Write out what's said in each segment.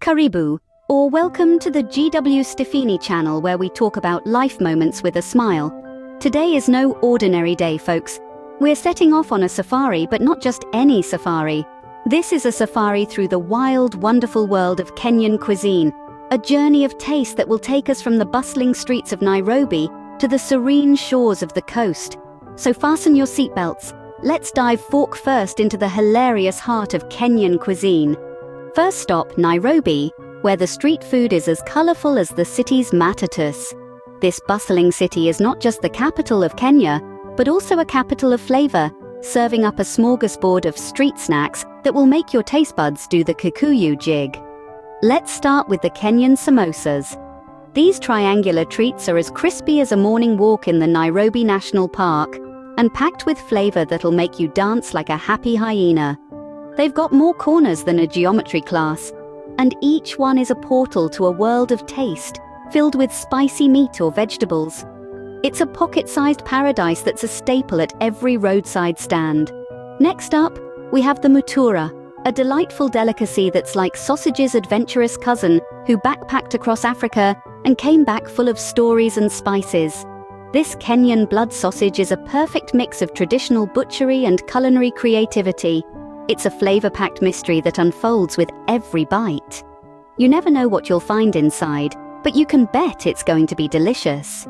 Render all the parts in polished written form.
Karibu, or welcome to the GW Stefini channel where we talk about life moments with a smile. Today is no ordinary day, folks. We're setting off on a safari, but not just any safari. This is a safari through the wild, wonderful world of Kenyan cuisine, a journey of taste that will take us from the bustling streets of Nairobi to the serene shores of the coast. So fasten your seatbelts. Let's dive fork first into the hilarious heart of Kenyan cuisine. First stop, Nairobi, where the street food is as colorful as the city's matatus. This bustling city is not just the capital of Kenya, but also a capital of flavor, serving up a smorgasbord of street snacks that will make your taste buds do the Kikuyu jig. Let's start with the Kenyan samosas. These triangular treats are as crispy as a morning walk in the Nairobi National Park and packed with flavor that'll make you dance like a happy hyena. They've got more corners than a geometry class, and each one is a portal to a world of taste filled with spicy meat or vegetables. It's a pocket-sized paradise that's a staple at every roadside stand. Next up, we have the mutura, a delightful delicacy that's like sausage's adventurous cousin who backpacked across Africa and came back full of stories and spices. This Kenyan blood sausage is a perfect mix of traditional butchery and culinary creativity. It's a flavor-packed mystery that unfolds with every bite. You never know what you'll find inside, but you can bet it's going to be delicious.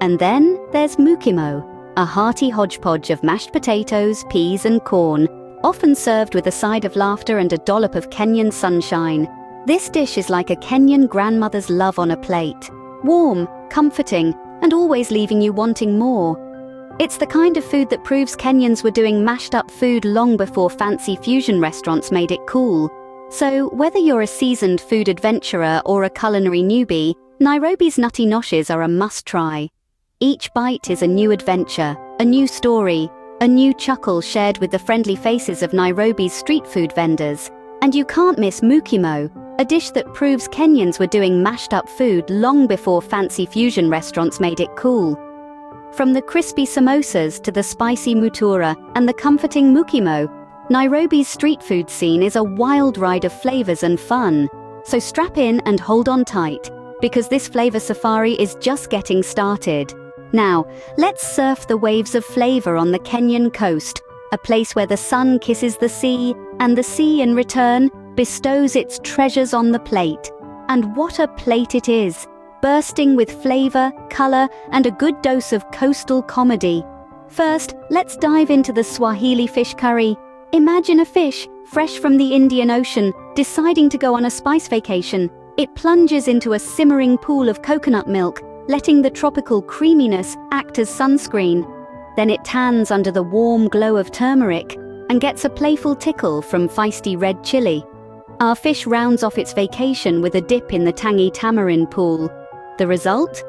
And then there's mukimo, a hearty hodgepodge of mashed potatoes, peas and corn, often served with a side of laughter and a dollop of Kenyan sunshine. This dish is like a Kenyan grandmother's love on a plate, warm, comforting, and always leaving you wanting more. It's the kind of food that proves Kenyans were doing mashed-up food long before fancy fusion restaurants made it cool. So, whether you're a seasoned food adventurer or a culinary newbie, Nairobi's nutty noshes are a must-try. Each bite is a new adventure, a new story, a new chuckle shared with the friendly faces of Nairobi's street food vendors. And you can't miss mukimo, a dish that proves Kenyans were doing mashed-up food long before fancy fusion restaurants made it cool. From the crispy samosas to the spicy mutura and the comforting mukimo, Nairobi's street food scene is a wild ride of flavors and fun. So strap in and hold on tight, because this flavor safari is just getting started. Now, let's surf the waves of flavor on the Kenyan coast, a place where the sun kisses the sea, and the sea in return bestows its treasures on the plate. And what a plate it is! Bursting with flavor, color, and a good dose of coastal comedy. First, let's dive into the Swahili fish curry. Imagine a fish, fresh from the Indian Ocean, deciding to go on a spice vacation. It plunges into a simmering pool of coconut milk, letting the tropical creaminess act as sunscreen. Then it tans under the warm glow of turmeric and gets a playful tickle from feisty red chili. Our fish rounds off its vacation with a dip in the tangy tamarind pool. The result?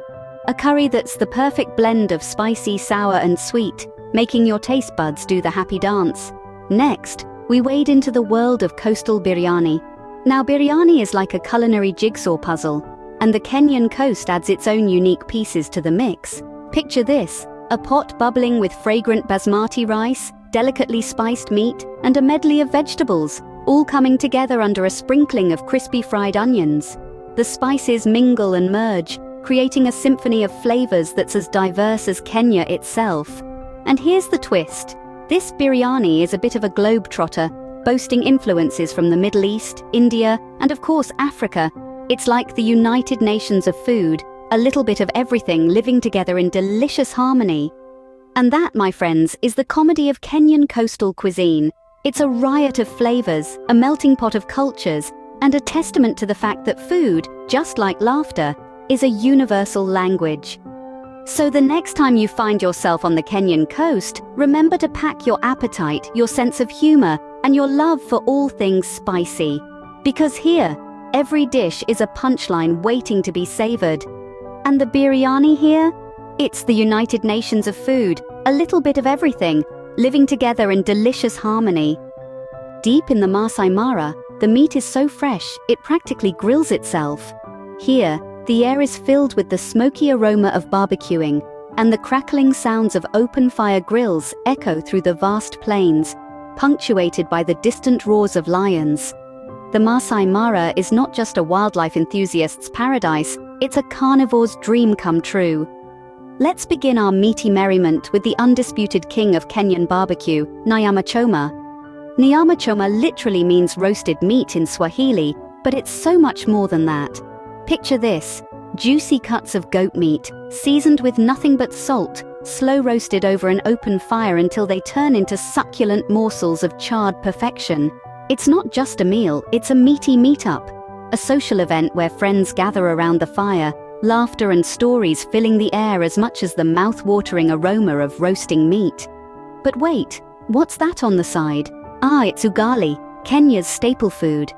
A curry that's the perfect blend of spicy, sour and sweet, making your taste buds do the happy dance. Next, we wade into the world of coastal biryani. Now, biryani is like a culinary jigsaw puzzle, and the Kenyan coast adds its own unique pieces to the mix. Picture this, a pot bubbling with fragrant basmati rice, delicately spiced meat, and a medley of vegetables, all coming together under a sprinkling of crispy fried onions. The spices mingle and merge, creating a symphony of flavors that's as diverse as Kenya itself. And here's the twist. This biryani is a bit of a globetrotter, boasting influences from the Middle East, India, and of course Africa. It's like the United Nations of food, a little bit of everything living together in delicious harmony. And that, my friends, is the comedy of Kenyan coastal cuisine. It's a riot of flavors, a melting pot of cultures, and a testament to the fact that food, just like laughter, is a universal language. So the next time you find yourself on the Kenyan coast, remember to pack your appetite, your sense of humor, and your love for all things spicy. Because here, every dish is a punchline waiting to be savored. And the biryani here? It's the United Nations of food, a little bit of everything, living together in delicious harmony. Deep in the Masai Mara, the meat is so fresh, it practically grills itself. Here, the air is filled with the smoky aroma of barbecuing, and the crackling sounds of open-fire grills echo through the vast plains, punctuated by the distant roars of lions. the Masai Mara is not just a wildlife enthusiast's paradise, it's a carnivore's dream come true. Let's begin our meaty merriment with the undisputed king of Kenyan barbecue, nyama choma. Nyama choma literally means roasted meat in Swahili, but it's so much more than that. Picture this: juicy cuts of goat meat, seasoned with nothing but salt, slow roasted over an open fire until they turn into succulent morsels of charred perfection. It's not just a meal, it's a meaty meetup. A social event where friends gather around the fire, laughter and stories filling the air as much as the mouth-watering aroma of roasting meat. But wait, what's that on the side? It's ugali, Kenya's staple food.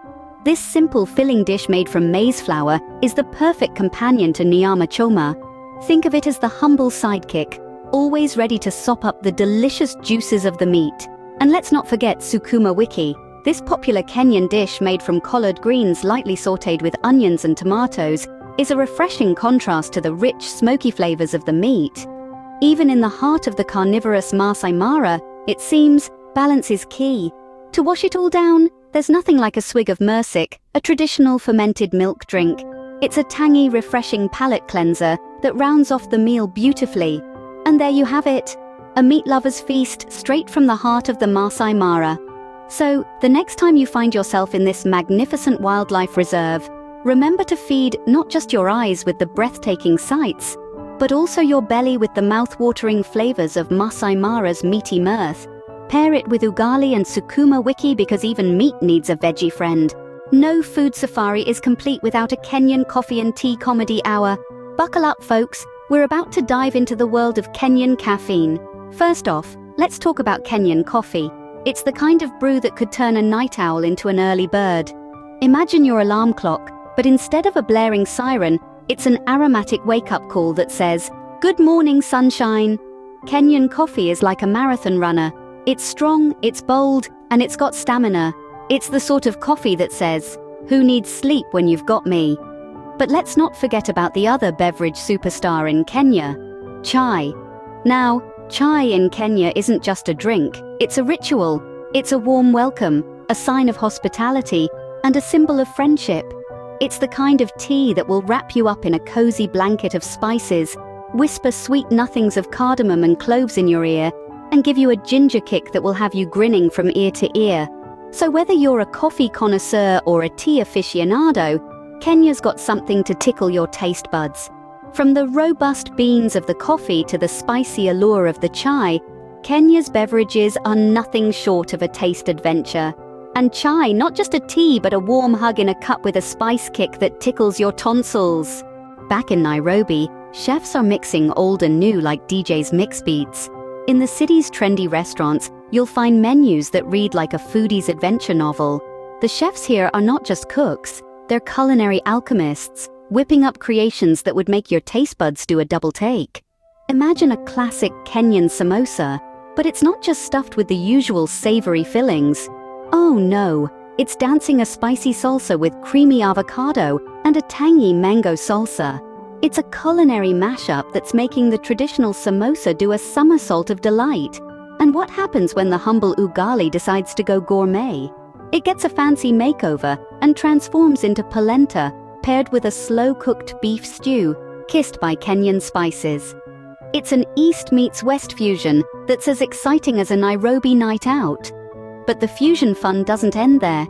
This simple filling dish made from maize flour is the perfect companion to nyama choma. Think of it as the humble sidekick, always ready to sop up the delicious juices of the meat. And let's not forget sukuma wiki. This popular Kenyan dish made from collard greens lightly sautéed with onions and tomatoes is a refreshing contrast to the rich, smoky flavors of the meat. Even in the heart of the carnivorous Masai Mara, it seems, balance is key. To wash it all down, there's nothing like a swig of mursik, a traditional fermented milk drink. It's a tangy, refreshing palate cleanser that rounds off the meal beautifully. And there you have it, a meat lover's feast straight from the heart of the Masai Mara. So, the next time you find yourself in this magnificent wildlife reserve, remember to feed not just your eyes with the breathtaking sights, but also your belly with the mouth-watering flavors of Masai Mara's meaty mirth. Pair it with ugali and sukuma wiki because even meat needs a veggie friend. No food safari is complete without a Kenyan coffee and tea comedy hour. Buckle up, folks, we're about to dive into the world of Kenyan caffeine. First off, let's talk about Kenyan coffee. It's the kind of brew that could turn a night owl into an early bird. Imagine your alarm clock, but instead of a blaring siren, it's an aromatic wake-up call that says, "Good morning, sunshine." Kenyan coffee is like a marathon runner. It's strong, it's bold, and it's got stamina. It's the sort of coffee that says, "Who needs sleep when you've got me?" But let's not forget about the other beverage superstar in Kenya, chai. Now, chai in Kenya isn't just a drink, it's a ritual. It's a warm welcome, a sign of hospitality, and a symbol of friendship. It's the kind of tea that will wrap you up in a cozy blanket of spices, whisper sweet nothings of cardamom and cloves in your ear, and give you a ginger kick that will have you grinning from ear to ear. So whether you're a coffee connoisseur or a tea aficionado, Kenya's got something to tickle your taste buds. From the robust beans of the coffee to the spicy allure of the chai, Kenya's beverages are nothing short of a taste adventure. And chai, not just a tea, but a warm hug in a cup with a spice kick that tickles your tonsils. Back in Nairobi, chefs are mixing old and new like DJs mix beats. In the city's trendy restaurants, you'll find menus that read like a foodie's adventure novel. The chefs here are not just cooks, they're culinary alchemists, whipping up creations that would make your taste buds do a double take. Imagine a classic Kenyan samosa, but it's not just stuffed with the usual savory fillings. Oh no, it's dancing a spicy salsa with creamy avocado and a tangy mango salsa. It's a culinary mashup that's making the traditional samosa do a somersault of delight. And what happens when the humble ugali decides to go gourmet? It gets a fancy makeover and transforms into polenta, paired with a slow-cooked beef stew, kissed by Kenyan spices. It's an East meets West fusion that's as exciting as a Nairobi night out. But the fusion fun doesn't end there.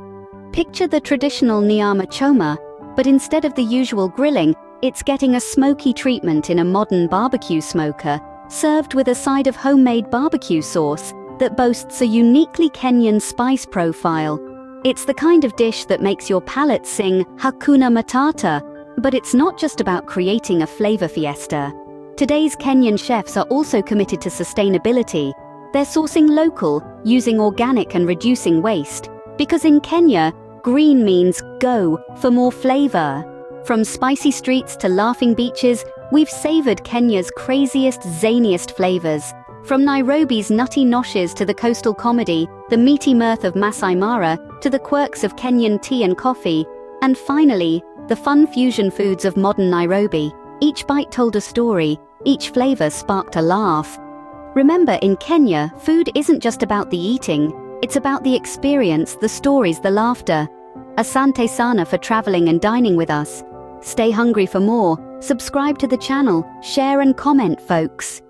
Picture the traditional nyama choma, but instead of the usual grilling, it's getting a smoky treatment in a modern barbecue smoker, served with a side of homemade barbecue sauce that boasts a uniquely Kenyan spice profile. It's the kind of dish that makes your palate sing Hakuna Matata, but it's not just about creating a flavor fiesta. Today's Kenyan chefs are also committed to sustainability. They're sourcing local, using organic and reducing waste. Because in Kenya, green means go for more flavor. From spicy streets to laughing beaches, we've savored Kenya's craziest, zaniest flavors. From Nairobi's nutty noshes to the coastal comedy, the meaty mirth of Masai Mara, to the quirks of Kenyan tea and coffee, and finally, the fun fusion foods of modern Nairobi. Each bite told a story, each flavor sparked a laugh. Remember, in Kenya, food isn't just about the eating, it's about the experience, the stories, the laughter. Asante sana for traveling and dining with us. Stay hungry for more, subscribe to the channel, share and comment, folks.